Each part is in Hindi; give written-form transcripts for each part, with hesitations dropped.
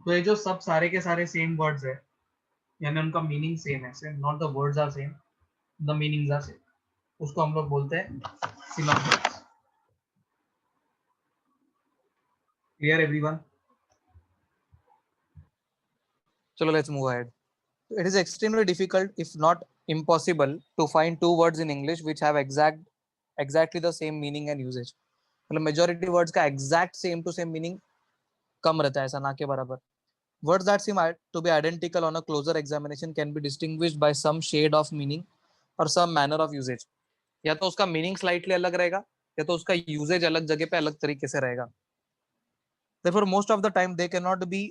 तो ये जो सब सारे के सारे सेम वर्ड्स है, यानी उनका मीनिंग सेम है, same not the words are same, the meanings are same, उसको हम लोग बोलते हैं सिनोनिम्स। Clear everyone? चलो let's move ahead. It is extremely difficult, if not impossible, to find two words in English which have exactly the same meaning and usage. मतलब मेजोरिटी वर्ड्स का exact same to same meaning कम रहता है, ऐसा ना के बराबर. Words that seem to be identical on a closer examination can be distinguished by some shade of meaning or some manner of usage. या तो उसका मीनिंग स्लाइटली अलग रहेगा, या तो उसका यूजेज अलग जगह पे अलग तरीके से रहेगा. Therefore, most of the time they cannot be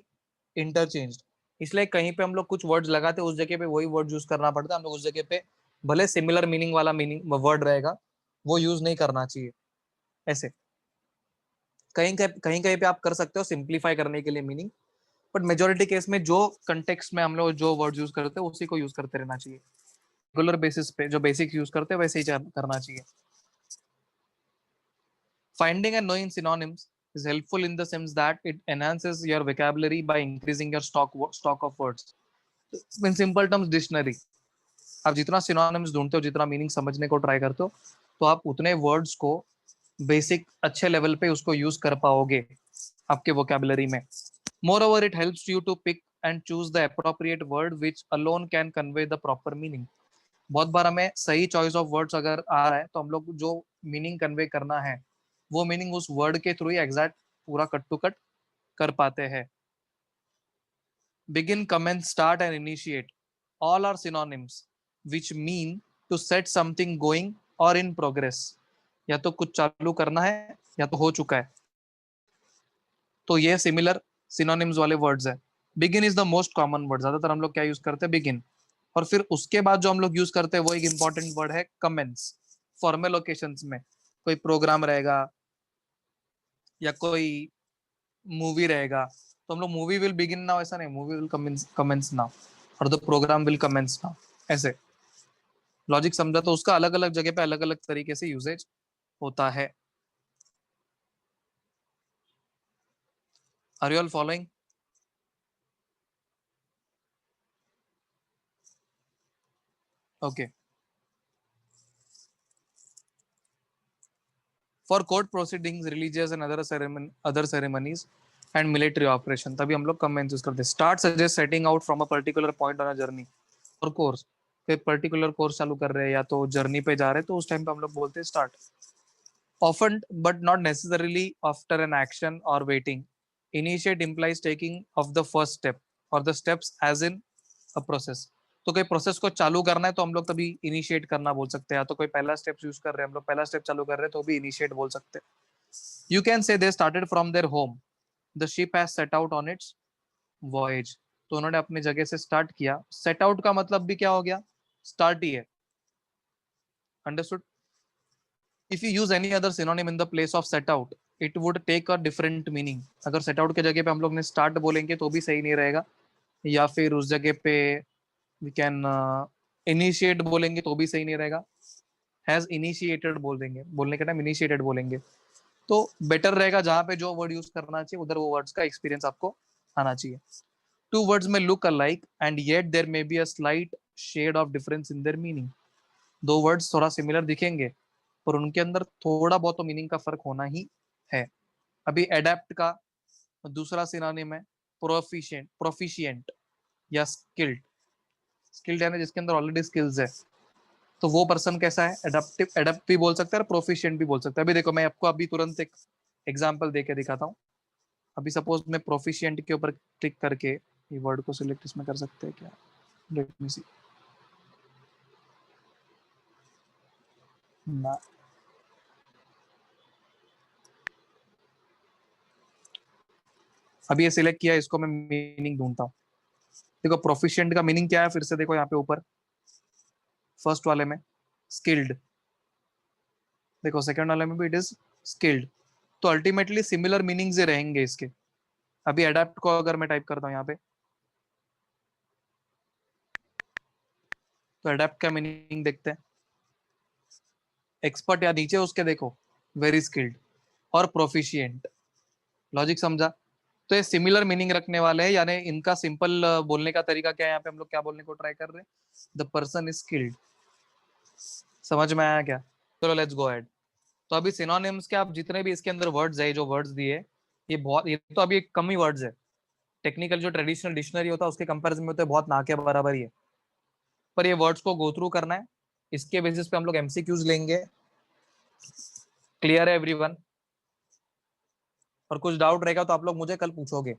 interchanged. इसलिए कहीं पे हम लोग कुछ वर्ड्स लगाते हैं, उस जगह पे वही वर्ड यूज करना पड़ता है. हम लोग उस जगह पे भले सिमिलर मीनिंग वाला मीनिंग वर्ड रहेगा, वो यूज नहीं करना चाहिए. ऐसे कहीं कहीं कहीं पे आप कर सकते हो सिंप्लीफाई करने के लिए मीनिंग, बट मेजोरिटी केस में जो कंटेक्स्ट में हम लोग जो वर्ड यूज करते हैं उसी को यूज करते रहना चाहिए. रेगुलर बेसिस पे जो बेसिक यूज करते हैं वैसे ही करना चाहिए. Finding and knowing synonyms is helpful in the sense that it enhances your vocabulary by increasing your stock of words. In simple terms, dictionary. आप जितना synonyms ढूंढते हो, जितना मीनिंग समझने को ट्राई करते हो, तो आप उतने वर्ड्स को बेसिक अच्छे लेवल पे उसको यूज कर पाओगे आपके वोकेबलरी में. Moreover, it helps you to pick and choose the appropriate word which alone can convey the proper meaning. बहुत बार हमें सही चॉइस ऑफ वर्ड्स अगर आ रहा है तो हम लोग जो मीनिंग कन्वे करना है वो मीनिंग उस वर्ड के थ्रू ही एग्जैक्ट पूरा कट टू कट कर पाते हैं. Begin, commence, start and initiate all are synonyms which mean to set something going or in progress. या तो कुछ चालू करना है या तो हो चुका है, तो ये सिमिलर सिनोनिम्स वाले वर्ड्स है. Begin is the most common word. ज्यादातर हम लोग क्या यूज करते हैं, बिगिन. और फिर उसके बाद जो हम लोग यूज करते हैं वो एक इंपॉर्टेंट वर्ड है कमेंस. फॉर्मल ओकेशंस में कोई प्रोग्राम रहेगा या कोई मूवी रहेगा, तो हम लोग मूवी विल बिगिन नाउ ऐसा नहीं, मूवी विल कमेंस नाउ और the program will commence now. ऐसे लॉजिक समझा? तो उसका अलग अलग जगह पे अलग अलग तरीके से यूजेज होता है. Are you all following? Okay. For court proceedings, religious and other ceremonies and military operation, तभी हम लोग commence यूज करते हैं. Start suggest setting out from a particular point on a journey और course. फिर पर्टिकुलर कोर्स चालू कर रहे हैं या तो जर्नी पे जा रहे हैं, तो उस टाइम पे हम लोग बोलते हैं start. Often but not necessarily after an action or waiting. Initiate implies taking of the first step or the steps as in a process. तो कोई प्रोसेस को चालू करना है तो हम लोग तभी इनिशिएट करना बोल सकते हैं. या तो कोई पहला स्टेप यूज कर रहे हैं, हम लोग पहला स्टेप चालू कर रहे हैं तो भी इनिशिएट बोल सकते हैं. You can say they started from their home, the ship has set out on it's voyage. तो उन्होंने अपनी जगह से स्टार्ट किया. सेट आउट का मतलब भी क्या हो गया, स्टार्ट ही है. Understood? If you use any other synonym in the place of set out, it would take a different meaning. अगर सेट आउट के जगह पे हम लोग ने स्टार्ट बोलेंगे तो भी सही नहीं रहेगा, या फिर उस जगह पे वी कैन इनिशिएट बोलेंगे तो भी सही नहीं रहेगा. हैज इनिशिएटेड बोल देंगे, बोलने के टाइम इनिशिएटेड बोलेंगे. तो बेटर रहेगा जहां पे जो वर्ड यूज करना चाहिए उधर वो वर्ड्स का एक्सपीरियंस आपको आना चाहिए. Two words may look alike and yet there may be a slight shade of difference in their meaning. दो वर्ड्स थोड़ा सिमिलर दिखेंगे पर उनके अंदर थोड़ा बहुत तो मीनिंग का फर्क होना ही है. अभी एडेप्ट का दूसरा सिनोनिम है प्रोफिशिएंट या स्किल्ड. स्किल्ड यानी जिसके अंदर ऑलरेडी स्किल्स है, तो वो पर्सन कैसा है, एडेप्टिव. एडेप्ट भी बोल सकता है और प्रोफिशिएंट भी बोल सकता है. अभी देखो मैं आपको अभी तुरंत एक एग्जांपल देके दिखाता हूँ. अभी सपोज मैं प्रोफिशिएंट के ऊपर क्लिक करके ये वर्ड को सिलेक्ट इसमें कर सकते हैं क्या, लेट मी सी ना. अभी ये सिलेक्ट किया, इसको मैं मीनिंग ढूंढता हूँ. देखो प्रोफिशिएंट का मीनिंग क्या है, फिर से देखो यहाँ पे ऊपर फर्स्ट वाले में स्किल्ड, देखो सेकंड वाले में भी इट इज स्किल्ड. तो अल्टीमेटली सिमिलर मीनिंग्स ही रहेंगे इसके. अभी अडेप्ट को अगर मैं टाइप करता हूँ यहाँ पे, तो अडेप्ट का मीनिंग देखते हैं. एक्सपर्ट या नीचे उसके देखो वेरी स्किल्ड और प्रोफिशिएंट. लॉजिक समझा? तो ये सिमिलर मीनिंग रखने वाले हैं, यानी इनका सिंपल बोलने का तरीका क्या है, यहाँ पे हम लोग क्या बोलने को ट्राई कर रहे हैं, द पर्सन इज स्किल्ड। समझ में आया क्या? चलो लेट्स गो अहेड। तो अभी सिनोनिम्स के आप जितने भी इसके अंदर वर्ड्स है, जो वर्ड्स दिए, ये तो अभी कम ही वर्ड्स है। टेक्निकल जो ट्रेडिशनल डिक्शनरी होता है उसके कंपैरिजन में तो बहुत ना के बराबर ही है, पर ये वर्ड्स को गो थ्रू करना है। इसके बेसिस पे हम लोग एमसीक्यूज लेंगे। क्लियर है एवरीवन? और कुछ डाउट रहेगा तो आप लोग मुझे कल पूछोगे।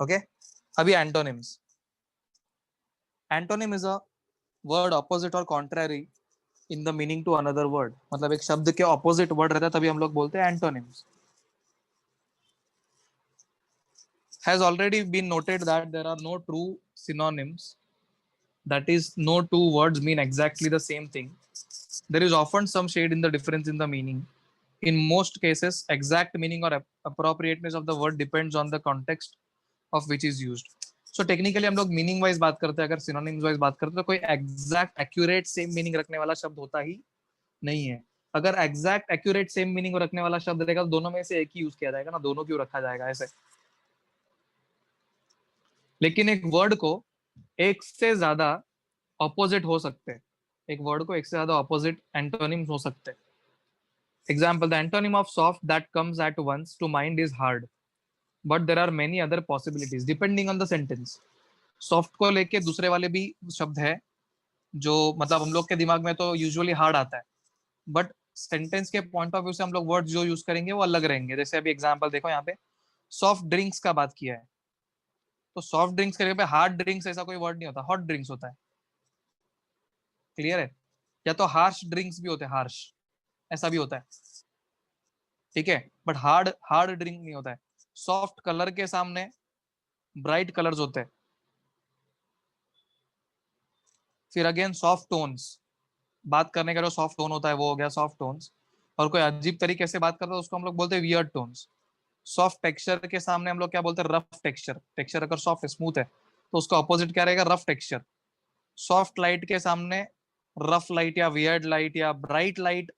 ओके, अभी antonyms. Antonym is a word opposite और contrary in the meaning to another word. मतलब एक शब्द के ऑपोजिट वर्ड रहता है तभी हम लोग बोलते हैं antonyms. Has already been noted that there are no true synonyms, that is no two words mean exactly the same thing. There is often some shade in the difference in the meaning. In most cases, exact meaning or appropriateness of the word depends on the context of which is used. So technically हम लोग मीनिंग वाइज बात करते हैं, अगर सिनोनिम्स वाइज बात करते हैं तो कोई एग्जैक्ट एक्यूरेट सेम मीनिंग रखने वाला शब्द होता ही नहीं है। अगर एग्जैक्ट एक्यूरेट सेम मीनिंग रखने वाला शब्द रहेगा तो दोनों में से एक ही यूज किया जाएगा ना, दोनों क्यों रखा जाएगा ऐसे। लेकिन एक वर्ड को एक से ज्यादा ऑपोजिट हो सकते हैं, एक वर्ड को एक से ज्यादा ऑपोजिट एंटोनिम्स हो सकते हैं। Example, the antonym of soft that comes at once to mind is hard, but there are many other possibilities depending on the sentence. Soft को लेके दूसरे वाले भी शब्द है जो मतलब हम लोग के दिमाग में तो यूजुअली हार्ड आता है, बट सेंटेंस के पॉइंट ऑफ व्यू से हम लोग वर्ड जो यूज करेंगे वो अलग रहेंगे। जैसे अभी एग्जाम्पल देखो, यहाँ पे सॉफ्ट ड्रिंक्स का बात किया है, तो सॉफ्ट ड्रिंक्स के जगह पे हार्ड ड्रिंक्स ऐसा कोई वर्ड नहीं होता, हॉट ड्रिंक्स होता है। क्लियर है? या तो हार्श ड्रिंक्स भी होते हैं, हार्श ऐसा भी होता है, ठीक है, बट हार्ड हार्ड ड्रिंक नहीं होता है। सॉफ्ट कलर के सामने ब्राइट कलर्स होते हैं। फिर अगेन सॉफ्ट टोन्स, बात करने का जो सॉफ्ट टोन होता है वो हो गया सॉफ्ट टोन्स। और कोई अजीब तरीके से बात करता है उसको हम लोग बोलते हैं वियर्ड टोन्स। सॉफ्ट टेक्सचर के सामने हम लोग क्या बोलते हैं, रफ टेक्सचर। टेक्सचर अगर सॉफ्ट स्मूथ है तो उसका ऑपोजिट क्या रहेगा, रफ टेक्सचर। सॉफ्ट लाइट के सामने रफ लाइट या वियर्ड लाइट या ब्राइट लाइट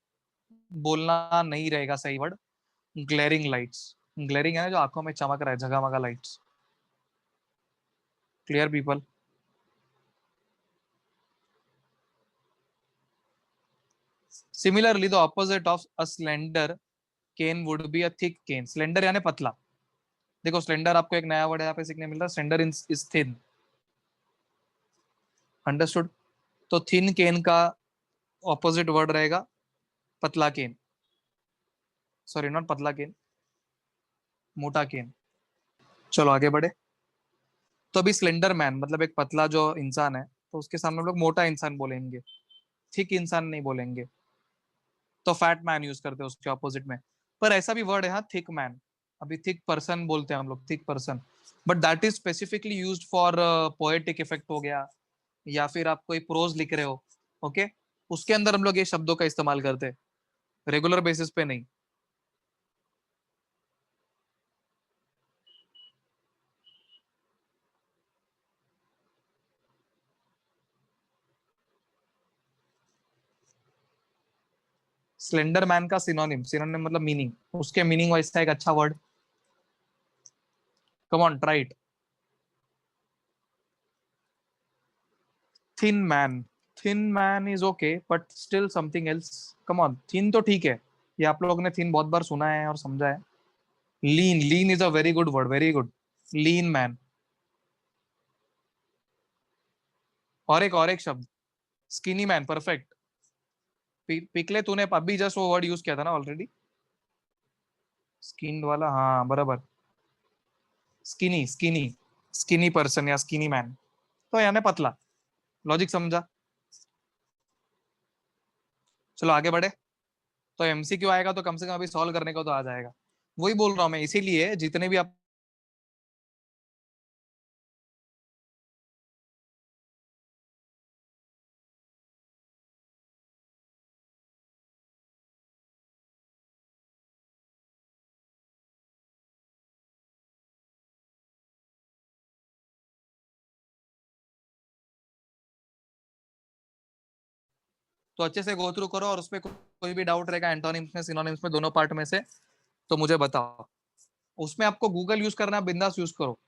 बोलना नहीं रहेगा सही वर्ड, ग्लेरिंग लाइट्स। ग्लेरिंग है ना, जो आंखों में चमक रहा है, जगमगा lights. Clear people? Similarly the opposite of a slender cane would be a thick cane. Slender यानी पतला। देखो स्लेंडर आपको एक नया वर्ड यहाँ पे सीखने मिल रहा है, स्लेंडर इज थिन। अंडरस्टूड? तो थिन केन का ऑपोजिट वर्ड रहेगा पतला केन। सॉरी, नॉट पतला केन, मोटा केन। चलो आगे बढ़े। तो अभी स्लेंडर मैन मतलब एक पतला जो इंसान है, तो उसके सामने हम लोग मोटा इंसान बोलेंगे, थिक इंसान नहीं बोलेंगे। तो फैट मैन यूज करते हैं उसके ऑपोजिट में। पर ऐसा भी वर्ड है हाँ, थिक मैन। अभी थिक पर्सन बोलते हैं हम लोग, thick person, but that is specifically used for poetic effect हो गया, या फिर आप कोई प्रोज लिख रहे हो, ओके, उसके अंदर हम लोग ये शब्दों का इस्तेमाल करते हैं, रेगुलर बेसिस पे नहीं। स्लेंडर मैन का सिनोनिम, सिनोनिम मतलब मीनिंग, उसके मीनिंग वाइज था एक अच्छा word. Come on try it. Thin man, thin man is okay but still something else. Come on, thin तो ठीक है, ये आप लोगों ने थिन बहुत बार सुना है और समझा है। Lean, lean is a very good word, very good. Lean man. और एक शब्द, स्किनी मैन, परफेक्ट। पिकले तूने अभी जस्ट वो वर्ड यूज किया था ना ऑलरेडी, स्किन वाला, हाँ बराबर। स्किनी, स्किनी, स्किनी पर्सन या स्किनी मैन, तो यानी पतला। लॉजिक समझा? चलो आगे बढ़े। तो एमसीक्यू आएगा तो कम से कम अभी सॉल्व करने को तो आ जाएगा। वही बोल रहा हूँ मैं, इसीलिए जितने भी आप तो अच्छे से गो थ्रू करो, और उसमें कोई भी डाउट रहेगा एंटोनिम्स में, सिनोनिम्स में, दोनों पार्ट में से, तो मुझे बताओ। उसमें आपको गूगल यूज करना है, बिंदास यूज करो।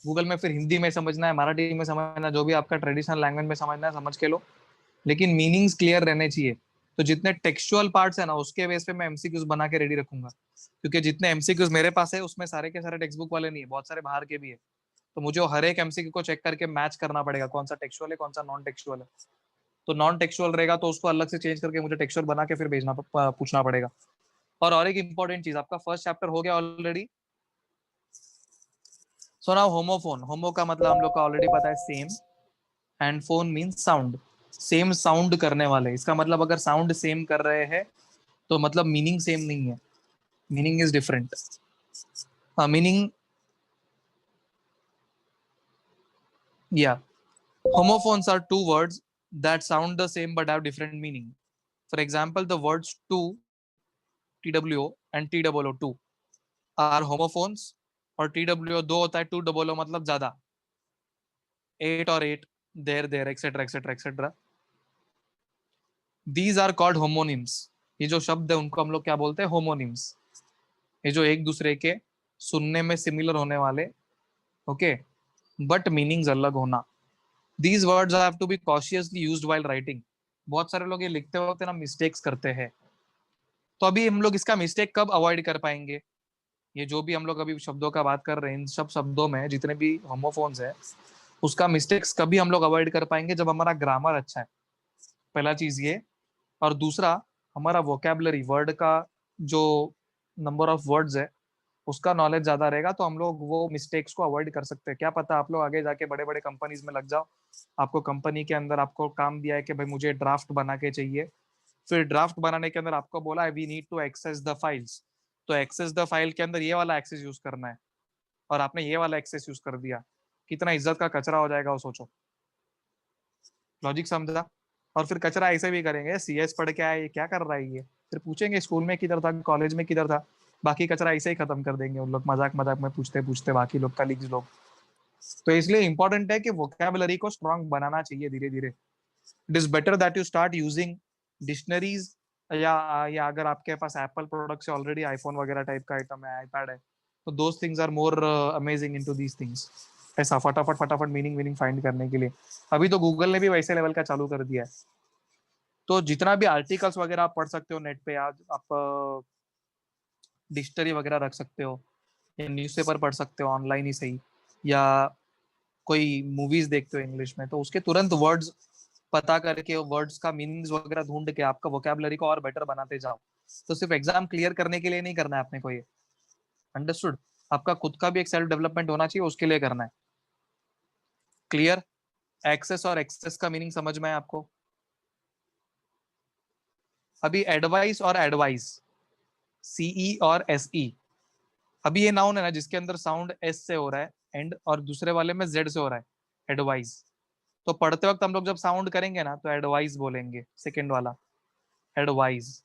गूगल में फिर हिंदी में समझना है, मराठी में समझना है, जो भी आपका ट्रेडिशनल लैंग्वेज में समझना है समझ के लो, लेकिन मीनिंग्स क्लियर रहने चाहिए। तो जितने टेक्सचुअल पार्ट्स है ना, उसके बेस पे मैं एमसीक्यूज बना के रेडी रखूंगा, क्योंकि जितने एमसीक्यूज मेरे पास है उसमें सारे के सारे टेक्स्ट बुक वाले नहीं है, बहुत सारे बाहर के भी है। तो मुझे हर एक एमसीक्यू को चेक करके मैच करना पड़ेगा, कौन सा टेक्सचुअल है कौन सा नॉन टेक्सचुअल है। तो नॉन टेक्सचुअल रहेगा तो उसको अलग से चेंज करके मुझे टेक्सचुअल बना के फिर भेजना पूछना पड़ेगा। और एक इंपॉर्टेंट चीज, आपका फर्स्ट चैप्टर हो गया ऑलरेडी। सो नाउ होमोफोन, होमो का मतलब हम लोग का ऑलरेडी पता है same, and phone means sound, same sound करने वाले। इसका मतलब अगर साउंड सेम कर रहे हैं तो मतलब मीनिंग सेम नहीं है, मीनिंग इज डिफरेंट। मीनिंग या homophones are two words that sound the same but have different meaning. For example, the words two, TWO and TOO are homophones, और TWO दो होता है, TOO मतलब ज्यादा, 8 और 8, there etcetera etcetera etcetera. These are called homonyms. ये जो शब्द है उनको हम लोग क्या बोलते हैं, होमोनिम्स। ये जो एक दूसरे के सुनने में सिमिलर होने वाले, ओके, बट मीनिंग्स अलग होना। These words have to be cautiously used while writing. बहुत सारे लोग ये लिखते वक्त ना मिस्टेक्स करते हैं। तो अभी हम लोग इसका मिस्टेक कब अवॉइड कर पाएंगे, ये जो भी हम लोग अभी शब्दों का बात कर रहे हैं, इन सब शब्दों में जितने भी होमोफोन्स है, उसका मिस्टेक्स कभी हम लोग अवॉइड कर पाएंगे जब हमारा ग्रामर अच्छा है, पहला चीज ये। और दूसरा, हमारा वोकेबलरी, वर्ड का जो नंबर ऑफ वर्ड्स है उसका नॉलेज ज्यादा रहेगा, तो हम लोग वो मिस्टेक्स को अवॉइड कर सकते हैं। क्या पता आप लोग आगे जाके बड़े बड़े कंपनीज में लग जाओ, आपको कंपनी के अंदर आपको काम दिया है कि भाई मुझे ड्राफ्ट बना के चाहिए, फिर ड्राफ्ट बनाने के अंदर आपको बोला है we need to access the files, तो एक्सेस द फाइल के अंदर ये वाला एक्सेस यूज करना है, और आपने ये वाला एक्सेस यूज कर दिया, कितना इज्जत का कचरा हो जाएगा वो सोचो। लॉजिक समझा? और फिर कचरा ऐसे भी करेंगे, सीएस पढ़ के आए, ये क्या कर रहा है ये, फिर पूछेंगे स्कूल में किधर था, कॉलेज में किधर था, बाकी कचरा ऐसे ही खत्म कर देंगे उन लोग, मजाक मजाक में पूछते पूछते बाकी लोग, कलीग्स लोग। तो इसलिए इंपॉर्टेंट है कि वोकैबुलरी को स्ट्रांग बनाना चाहिए धीरे धीरे। It is better that you start using dictionaries, या अगर आपके पास एप्पल प्रोडक्ट से ऑलरेडी आईफोन वगैरह टाइप का आइटम है, आईपैड है, तो those things are more amazing into these things, ऐसा फटाफट फटाफट मीनिंग मीनिंग फाइंड करने के लिए। अभी तो गूगल ने भी वैसे लेवल का चालू कर दिया है। तो जितना भी आर्टिकल्स वगैरह आप पढ़ सकते हो नेट पे, आज आप डिक्शनरी वगैरह रख सकते हो, या न्यूज़पेपर पढ़ सकते हो ऑनलाइन ही सही, या कोई मूवीज देखते हो इंग्लिश में, तो उसके तुरंत वर्ड्स पता करके वर्ड्स का मीनिंग्स वगैरह ढूंढ के आपका वोकैबुलरी को और बेटर बनाते जाओ। तो सिर्फ एग्जाम क्लियर करने के लिए नहीं करना है अपने को ये, अंडरस्टूड? आपका खुद का भी एक सेल्फ डेवलपमेंट होना चाहिए, उसके लिए करना है। क्लियर? एक्सेस और एक्सेस का मीनिंग समझ में है आपको? अभी एडवाइस और एडवाइस, सीई और एसई, अभी ये नाउन है ना जिसके अंदर साउंड एस से हो रहा है एंड, और दूसरे वाले में जेड से हो रहा है, एडवाइस। तो पढ़ते वक्त हम लोग जब साउंड करेंगे ना तो एडवाइस बोलेंगे, सेकंड वाला एडवाइस,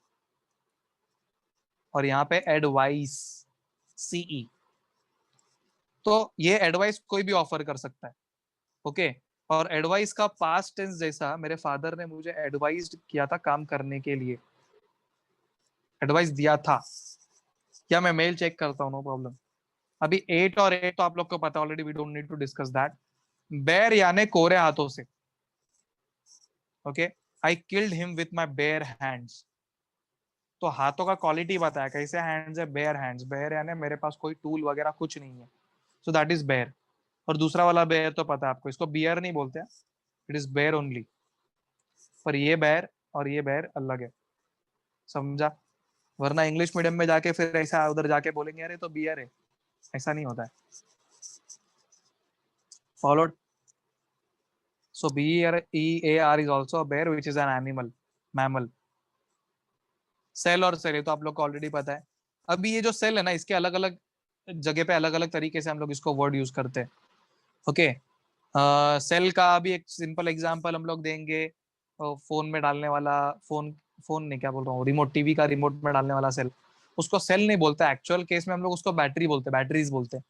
और यहाँ पे एडवाइस, सीई। तो ये एडवाइस कोई भी ऑफर कर सकता है, ओके। और एडवाइस का पास्ट टेंस, जैसा मेरे फादर ने मुझे एडवाइज किया था काम करने के लिए, एडवाइस दिया था, या मैं मेल चेक करता हूँ, नो प्रॉब्लम। अभी 8 और 8 तो आप लोग को पता already, we don't need to discuss that. Bare यानी कोरे हाथों से, okay. I killed him with my bare hands, तो हाथों का क्वालिटी बताया कैसे हैंड्स है, बेयर हैंड्स, बेयर यानी मेरे पास कोई टूल वगैरह कुछ नहीं है, सो दैट इज बेयर। और दूसरा वाला बेयर तो पता है आपको, इसको बियर नहीं बोलते हैं, इट इज बेयर ओनली। पर ये बेयर और ये बेयर अलग है, समझा? वरना इंग्लिश मीडियम में जाके फिर ऐसा उधर जाके बोलेंगे अरे तो बियर है, ऐसा नहीं होता है। Followed? So BEAR is also a bear, which is an animal, mammal. Sell और सेल, ये तो आप लोग को ऑलरेडी पता है। अभी ये जो सेल है ना, इसके अलग अलग जगह पे अलग अलग तरीके से हम लोग इसको वर्ड यूज करते हैं, ओके। सेल का अभी एक सिंपल एग्जांपल हम लोग देंगे, फोन में डालने वाला, फोन फोन नहीं, क्या बोल रहा हूँ, रिमोट, टीवी का रिमोट में डालने वाला सेल, उसको सेल नहीं बोलते, एक्चुअल केस में हम लोग उसको बैटरी बोलते हैं, बैटरीज बोलते हैं,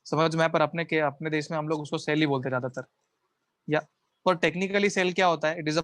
समझ में? पर अपने देश में हम लोग उसको सेल ही बोलते हैं ज्यादातर। या पर टेक्निकली सेल क्या होता है, इट इज अ